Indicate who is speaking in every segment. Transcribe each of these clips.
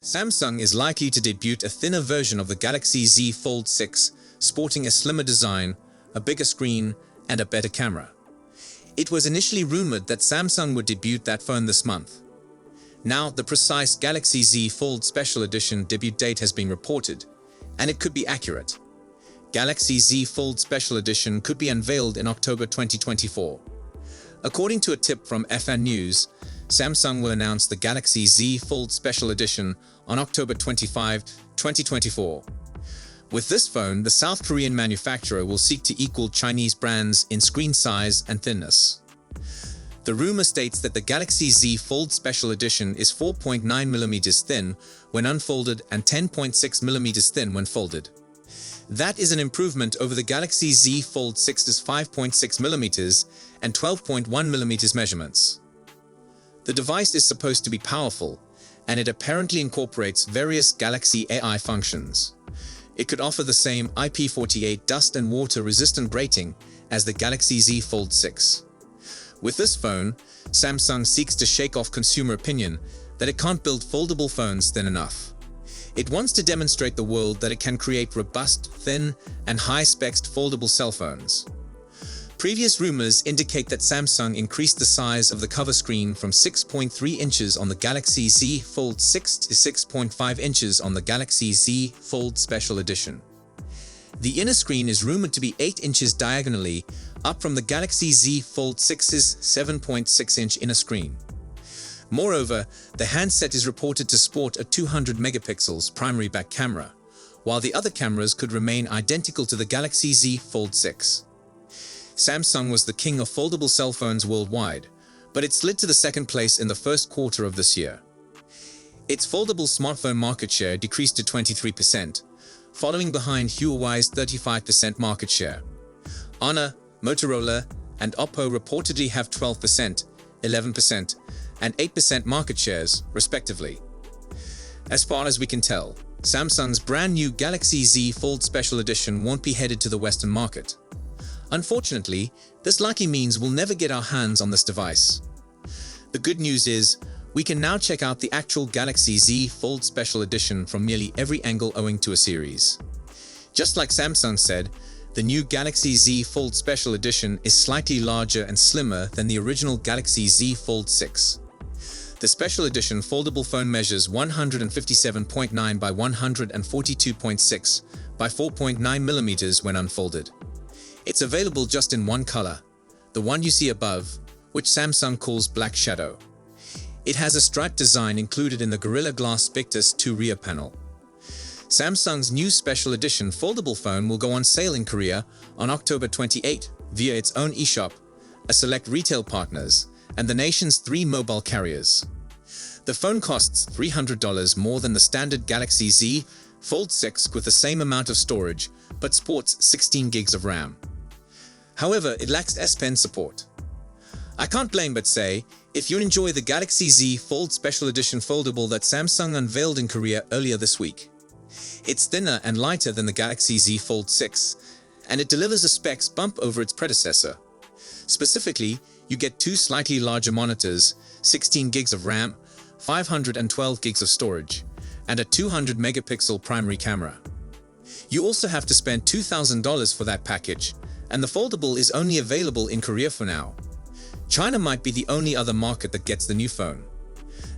Speaker 1: Samsung is likely to debut a thinner version of the Galaxy Z Fold 6, sporting a slimmer design, a bigger screen, and a better camera. It was initially rumored that Samsung would debut that phone this month. Now, the precise Galaxy Z Fold Special Edition debut date has been reported, and it could be accurate. Galaxy Z Fold Special Edition could be unveiled in October 2024. According to a tip from FN News, Samsung will announce the Galaxy Z Fold Special Edition on October 25, 2024. With this phone, the South Korean manufacturer will seek to equal Chinese brands in screen size and thinness. The rumor states that the Galaxy Z Fold Special Edition is 4.9mm thin when unfolded and 10.6mm thin when folded. That is an improvement over the Galaxy Z Fold 6's 5.6mm and 12.1mm measurements. The device is supposed to be powerful, and it apparently incorporates various Galaxy AI functions. It could offer the same IP48 dust and water resistant rating as the Galaxy Z Fold 6. With this phone, Samsung seeks to shake off consumer opinion that it can't build foldable phones thin enough. It wants to demonstrate the world that it can create robust, thin, and high-spec foldable cell phones. Previous rumors indicate that Samsung increased the size of the cover screen from 6.3 inches on the Galaxy Z Fold 6 to 6.5 inches on the Galaxy Z Fold Special Edition. The inner screen is rumored to be 8 inches diagonally, up from the Galaxy Z Fold 6's 7.6-inch inner screen. Moreover, the handset is reported to sport a 200 megapixels primary back camera, while the other cameras could remain identical to the Galaxy Z Fold 6. Samsung was the king of foldable cell phones worldwide, but it slid to the second place in the first quarter of this year. Its foldable smartphone market share decreased to 23%, following behind Huawei's 35% market share. Honor, Motorola, and Oppo reportedly have 12%, 11%, and 8% market shares, respectively. As far as we can tell, Samsung's brand new Galaxy Z Fold Special Edition won't be headed to the Western market. Unfortunately, this likely means we'll never get our hands on this device. The good news is, we can now check out the actual Galaxy Z Fold Special Edition from nearly every angle owing to a series. Just like Samsung said, the new Galaxy Z Fold Special Edition is slightly larger and slimmer than the original Galaxy Z Fold 6. The Special Edition foldable phone measures 157.9 by 142.6 by 4.9mm when unfolded. It's available just in one color, the one you see above, which Samsung calls Black Shadow. It has a striped design included in the Gorilla Glass Victus 2 rear panel. Samsung's new Special Edition foldable phone will go on sale in Korea on October 28 via its own eShop, a select retail partners, and the nation's 3 mobile carriers. The phone costs $300 more than the standard Galaxy Z Fold 6 with the same amount of storage, but sports 16 gigs of RAM. However, it lacks S Pen support. I can't blame but say, if you enjoy the Galaxy Z Fold Special Edition foldable that Samsung unveiled in Korea earlier this week. It's thinner and lighter than the Galaxy Z Fold 6, and it delivers a specs bump over its predecessor. Specifically, you get 2 slightly larger monitors, 16 gigs of RAM, 512 gigs of storage, and a 200 megapixel primary camera. You also have to spend $2,000 for that package, and the foldable is only available in Korea for now. China might be the only other market that gets the new phone.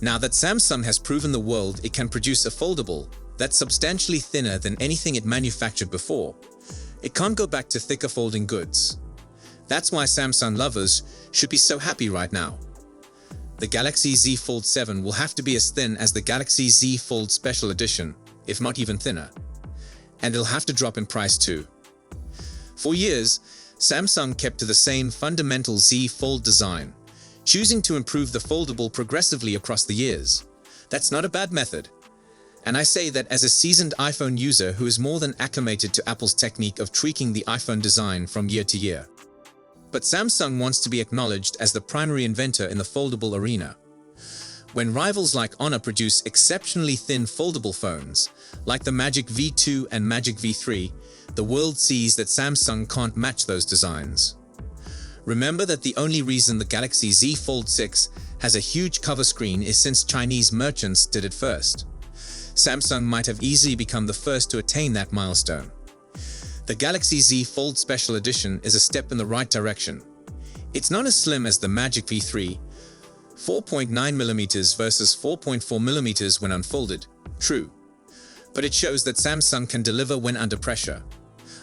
Speaker 1: Now that Samsung has proven the world it can produce a foldable that's substantially thinner than anything it manufactured before, it can't go back to thicker folding goods. That's why Samsung lovers should be so happy right now. The Galaxy Z Fold 7 will have to be as thin as the Galaxy Z Fold Special Edition, if not even thinner. And it'll have to drop in price too. For years, Samsung kept to the same fundamental Z Fold design, choosing to improve the foldable progressively across the years. That's not a bad method. And I say that as a seasoned iPhone user who is more than acclimated to Apple's technique of tweaking the iPhone design from year to year. But Samsung wants to be acknowledged as the primary inventor in the foldable arena. When rivals like Honor produce exceptionally thin foldable phones, like the Magic V2 and Magic V3, the world sees that Samsung can't match those designs. Remember that the only reason the Galaxy Z Fold 6 has a huge cover screen is since Chinese merchants did it first. Samsung might have easily become the first to attain that milestone. The Galaxy Z Fold Special Edition is a step in the right direction. It's not as slim as the Magic V3, 4.9mm versus 4.4mm when unfolded, true. But it shows that Samsung can deliver when under pressure.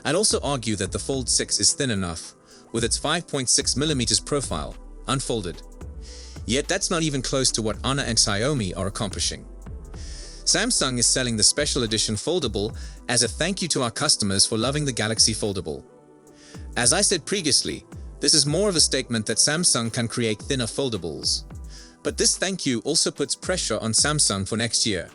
Speaker 1: I'd also argue that the Fold 6 is thin enough, with its 5.6mm profile, unfolded. Yet that's not even close to what Honor and Xiaomi are accomplishing. Samsung is selling the Special Edition Foldable as a thank you to our customers for loving the Galaxy Foldable. As I said previously, this is more of a statement that Samsung can create thinner foldables. But this thank you also puts pressure on Samsung for next year.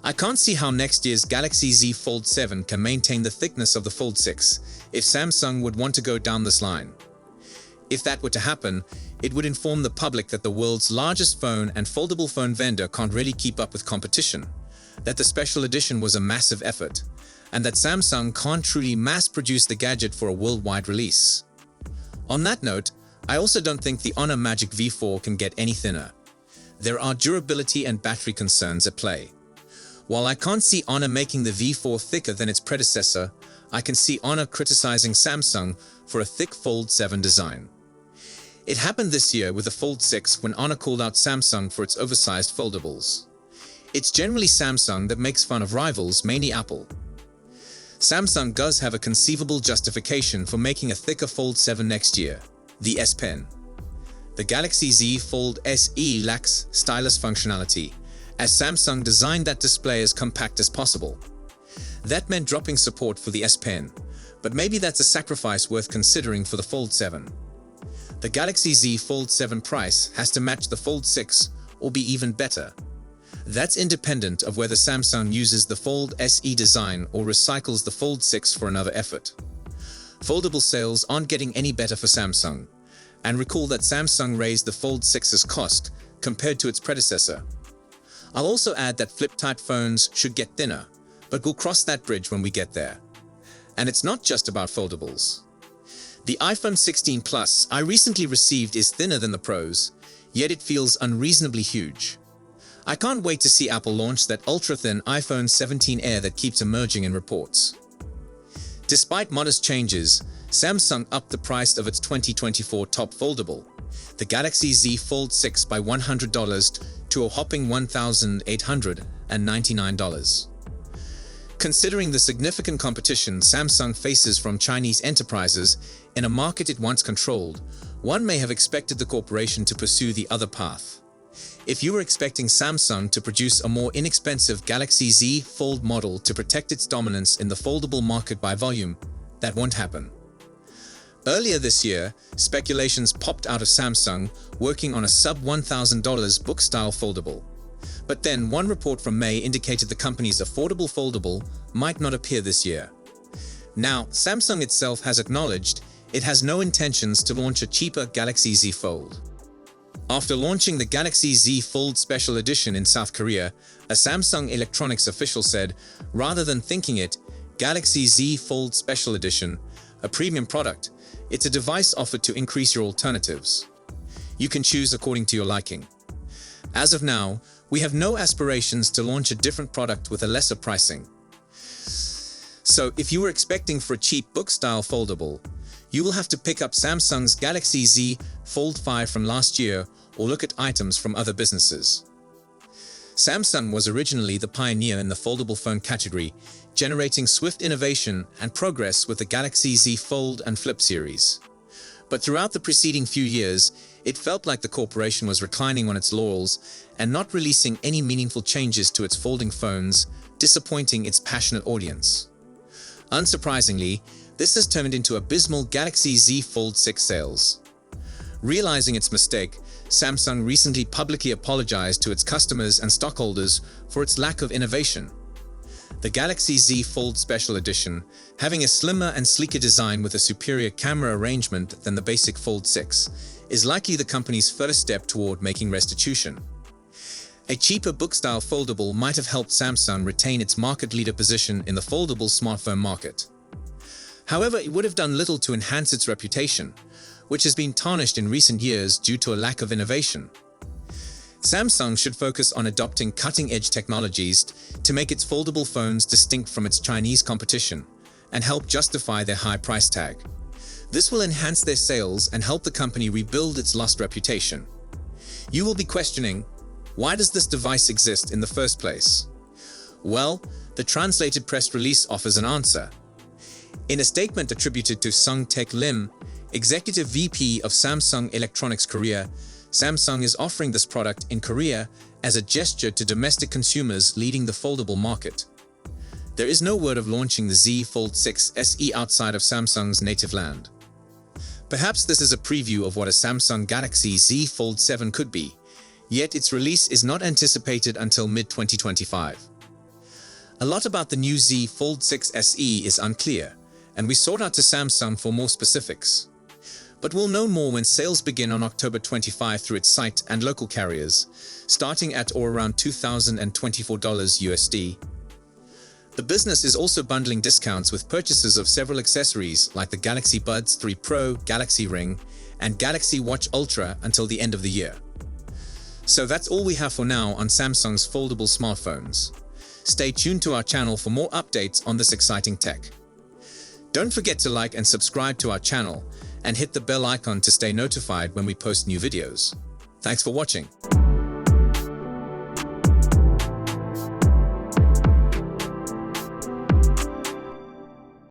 Speaker 1: I can't see how next year's Galaxy Z Fold 7 can maintain the thickness of the Fold 6 if Samsung would want to go down this line. If that were to happen, it would inform the public that the world's largest phone and foldable phone vendor can't really keep up with competition, that the Special Edition was a massive effort, and that Samsung can't truly mass-produce the gadget for a worldwide release. On that note, I also don't think the Honor Magic V4 can get any thinner. There are durability and battery concerns at play. While I can't see Honor making the V4 thicker than its predecessor, I can see Honor criticizing Samsung for a thick Fold 7 design. It happened this year with the Fold 6 when Honor called out Samsung for its oversized foldables. It's generally Samsung that makes fun of rivals, mainly Apple. Samsung does have a conceivable justification for making a thicker Fold 7 next year, the S Pen. The Galaxy Z Fold SE lacks stylus functionality, as Samsung designed that display as compact as possible. That meant dropping support for the S Pen, but maybe that's a sacrifice worth considering for the Fold 7. The Galaxy Z Fold 7 price has to match the Fold 6 or be even better. That's independent of whether Samsung uses the Fold SE design or recycles the Fold 6 for another effort. Foldable sales aren't getting any better for Samsung, and recall that Samsung raised the Fold 6's cost compared to its predecessor. I'll also add that flip-type phones should get thinner, but we'll cross that bridge when we get there. And it's not just about foldables. The iPhone 16 Plus I recently received is thinner than the Pros, yet it feels unreasonably huge. I can't wait to see Apple launch that ultra-thin iPhone 17 Air that keeps emerging in reports. Despite modest changes, Samsung upped the price of its 2024 top foldable, the Galaxy Z Fold 6 by $100 to a whopping $1,899. Considering the significant competition Samsung faces from Chinese enterprises in a market it once controlled, one may have expected the corporation to pursue the other path. If you were expecting Samsung to produce a more inexpensive Galaxy Z Fold model to protect its dominance in the foldable market by volume, that won't happen. Earlier this year, speculations popped out of Samsung working on a sub-$1,000 book-style foldable. But then one report from May indicated the company's affordable foldable might not appear this year. Now, Samsung itself has acknowledged it has no intentions to launch a cheaper Galaxy Z Fold. After launching the Galaxy Z Fold Special Edition in South Korea, a Samsung Electronics official said, rather than thinking it Galaxy Z Fold Special Edition, a premium product, it's a device offered to increase your alternatives. You can choose according to your liking. As of now, we have no aspirations to launch a different product with a lesser pricing. So if you were expecting for a cheap book-style foldable, you will have to pick up Samsung's Galaxy Z Fold 5 from last year or look at items from other businesses. Samsung was originally the pioneer in the foldable phone category, generating swift innovation and progress with the Galaxy Z Fold and Flip series. But throughout the preceding few years, it felt like the corporation was reclining on its laurels and not releasing any meaningful changes to its folding phones, disappointing its passionate audience. Unsurprisingly, this has turned into abysmal Galaxy Z Fold 6 sales. Realizing its mistake, Samsung recently publicly apologized to its customers and stockholders for its lack of innovation. The Galaxy Z Fold Special Edition, having a slimmer and sleeker design with a superior camera arrangement than the basic Fold 6, is likely the company's first step toward making restitution. A cheaper book-style foldable might have helped Samsung retain its market leader position in the foldable smartphone market. However, it would have done little to enhance its reputation, which has been tarnished in recent years due to a lack of innovation. Samsung should focus on adopting cutting-edge technologies to make its foldable phones distinct from its Chinese competition and help justify their high price tag. This will enhance their sales and help the company rebuild its lost reputation. You will be questioning, why does this device exist in the first place? Well, the translated press release offers an answer. In a statement attributed to Sung Taek Lim, Executive VP of Samsung Electronics Korea, Samsung is offering this product in Korea as a gesture to domestic consumers leading the foldable market. There is no word of launching the Z Fold 6 SE outside of Samsung's native land. Perhaps this is a preview of what a Samsung Galaxy Z Fold 7 could be, yet its release is not anticipated until mid-2025. A lot about the new Z Fold 6 SE is unclear, and we sought out to Samsung for more specifics. But we'll know more when sales begin on October 25 through its site and local carriers, starting at or around $2,024 USD. The business is also bundling discounts with purchases of several accessories like the Galaxy Buds 3 Pro, Galaxy Ring, and Galaxy Watch Ultra until the end of the year. So that's all we have for now on Samsung's foldable smartphones. Stay tuned to our channel for more updates on this exciting tech. Don't forget to like and subscribe to our channel and hit the bell icon to stay notified when we post new videos. Thanks for watching.